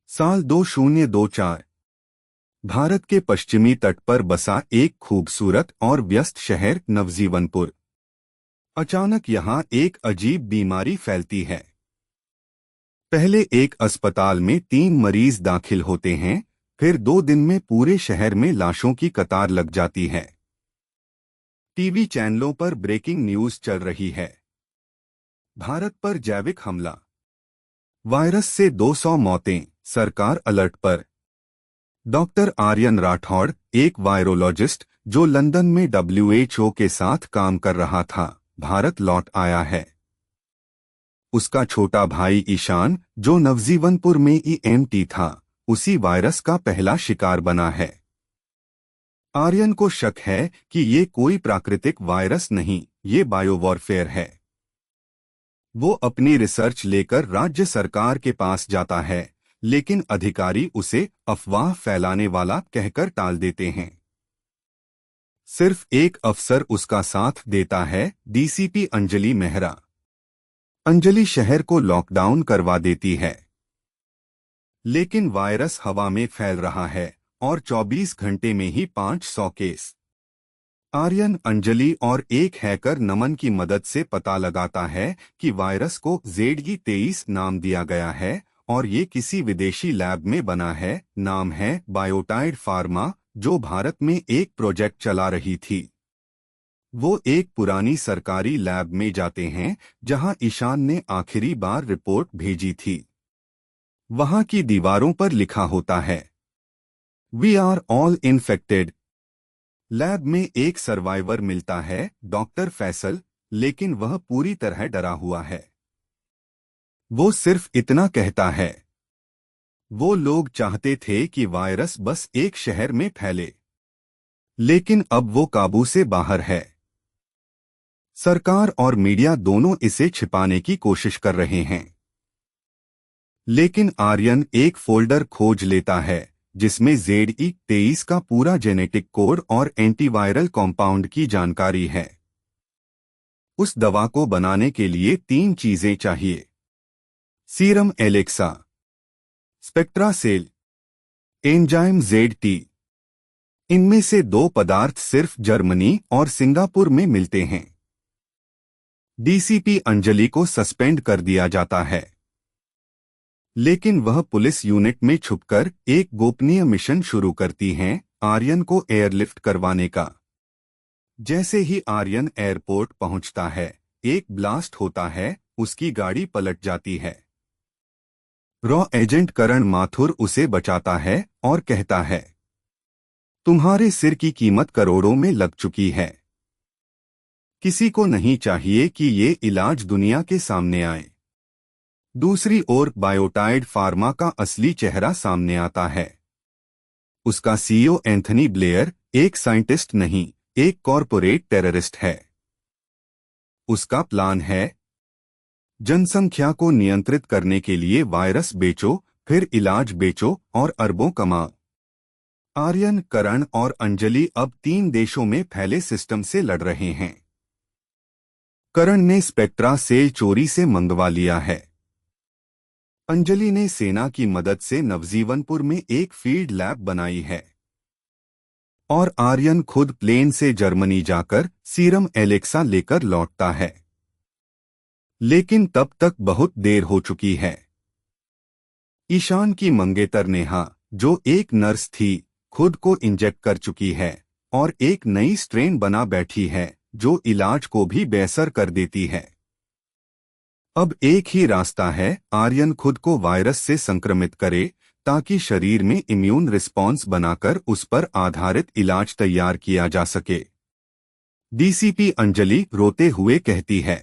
साल 2024। भारत के पश्चिमी तट पर बसा एक खूबसूरत और व्यस्त शहर नवजीवनपुर। अचानक यहाँ एक अजीब बीमारी फैलती है। पहले एक अस्पताल में 3 मरीज दाखिल होते हैं, फिर 2 दिन में पूरे शहर में लाशों की कतार लग जाती है। टीवी चैनलों पर ब्रेकिंग न्यूज चल रही है। भारत पर जैविक हमला, वायरस से 200 मौतें, सरकार अलर्ट पर। डॉक्टर आर्यन राठौड़, एक वायरोलॉजिस्ट जो लंदन में WHO के साथ काम कर रहा था, भारत लौट आया है। उसका छोटा भाई ईशान, जो नवजीवनपुर में EMT था, उसी वायरस का पहला शिकार बना है। आर्यन को शक है कि ये कोई प्राकृतिक वायरस नहीं, ये बायोवॉरफेयर है। वो अपनी रिसर्च लेकर राज्य सरकार के पास जाता है, लेकिन अधिकारी उसे अफवाह फैलाने वाला कहकर टाल देते हैं। सिर्फ एक अफसर उसका साथ देता है, DCP अंजलि मेहरा। अंजलि शहर को लॉकडाउन करवा देती है। लेकिन वायरस हवा में फैल रहा है और 24 घंटे में ही 500 केस। आर्यन, अंजलि और एक हैकर नमन की मदद से पता लगाता है कि वायरस को ZG23 नाम दिया गया है और ये किसी विदेशी लैब में बना है। नाम है बायोटाइड फार्मा, जो भारत में एक प्रोजेक्ट चला रही थी। वो एक पुरानी सरकारी लैब में जाते हैं जहां ईशान ने आखिरी बार रिपोर्ट भेजी थी। वहां की दीवारों पर लिखा होता है, "we are all infected". Lab में एक सर्वाइवर मिलता है, डॉक्टर फैसल, लेकिन वह पूरी तरह डरा हुआ है। वो सिर्फ इतना कहता है, वो लोग चाहते थे कि वायरस बस एक शहर में फैले, लेकिन अब वो काबू से बाहर है। सरकार और मीडिया दोनों इसे छिपाने की कोशिश कर रहे हैं। लेकिन आर्यन एक फोल्डर खोज लेता है जिसमें ZG23 का पूरा जेनेटिक कोड और एंटीवायरल कॉम्पाउंड की जानकारी है। उस दवा को बनाने के लिए 3 चीजें चाहिए: serum Alexa, spectra cell, enzyme ZT। इनमें से 2 पदार्थ सिर्फ जर्मनी और सिंगापुर में मिलते हैं। DCP अंजलि को सस्पेंड कर दिया जाता है, लेकिन वह पुलिस यूनिट में छुपकर एक गोपनीय मिशन शुरू करती हैं, आर्यन को एयरलिफ्ट करवाने का। जैसे ही आर्यन एयरपोर्ट पहुंचता है, एक ब्लास्ट होता है, उसकी गाड़ी पलट जाती है। रॉ एजेंट करण माथुर उसे बचाता है और कहता है, तुम्हारे सिर की कीमत करोड़ों में लग चुकी है। किसी को नहीं चाहिए कि ये इलाज दुनिया के सामने आए। दूसरी ओर बायोटाइड फार्मा का असली चेहरा सामने आता है। उसका CEO एंथनी ब्लेयर एक साइंटिस्ट नहीं, एक कॉरपोरेट टेररिस्ट है। उसका प्लान है, जनसंख्या को नियंत्रित करने के लिए वायरस बेचो, फिर इलाज बेचो और अरबों कमाओ। आर्यन, करण और अंजलि अब 3 देशों में फैले सिस्टम से लड़ रहे हैं। करण ने स्पेक्ट्रा सेल चोरी से मंगवा लिया है। अंजलि ने सेना की मदद से नवजीवनपुर में एक फील्ड लैब बनाई है। और आर्यन खुद प्लेन से जर्मनी जाकर सीरम एलेक्सा लेकर लौटता है। लेकिन तब तक बहुत देर हो चुकी है। ईशान की मंगेतर नेहा, जो एक नर्स थी, खुद को इंजेक्ट कर चुकी है और एक नई स्ट्रेन बना बैठी है जो इलाज को भी बेअसर कर देती है। अब एक ही रास्ता है, आर्यन खुद को वायरस से संक्रमित करे ताकि शरीर में इम्यून रिस्पॉन्स बनाकर उस पर आधारित इलाज तैयार किया जा सके। DCP अंजलि रोते हुए कहती है,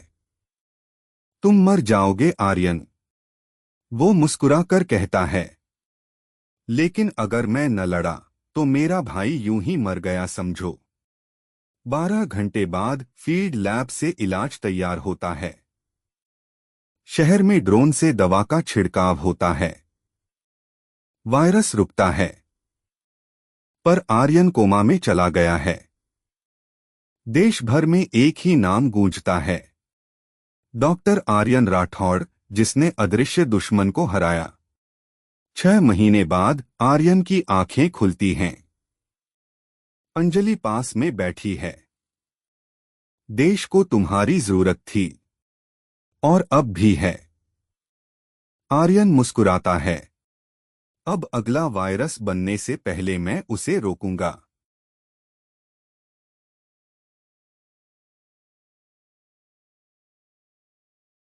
तुम मर जाओगे आर्यन। वो मुस्कुराकर कहता है, लेकिन अगर मैं न लड़ा तो मेरा भाई यूं ही मर गया समझो। 12 घंटे बाद फील्ड लैब से इलाज तैयार होता है। शहर में ड्रोन से दवा का छिड़काव होता है। वायरस रुकता है, पर आर्यन कोमा में चला गया है। देश भर में एक ही नाम गूंजता है, डॉक्टर आर्यन राठौड़, जिसने अदृश्य दुश्मन को हराया। 6 महीने बाद आर्यन की आंखें खुलती हैं। अंजलि पास में बैठी है। देश को तुम्हारी जरूरत थी और अब भी है। आर्यन मुस्कुराता है। अब अगला वायरस बनने से पहले मैं उसे रोकूंगा।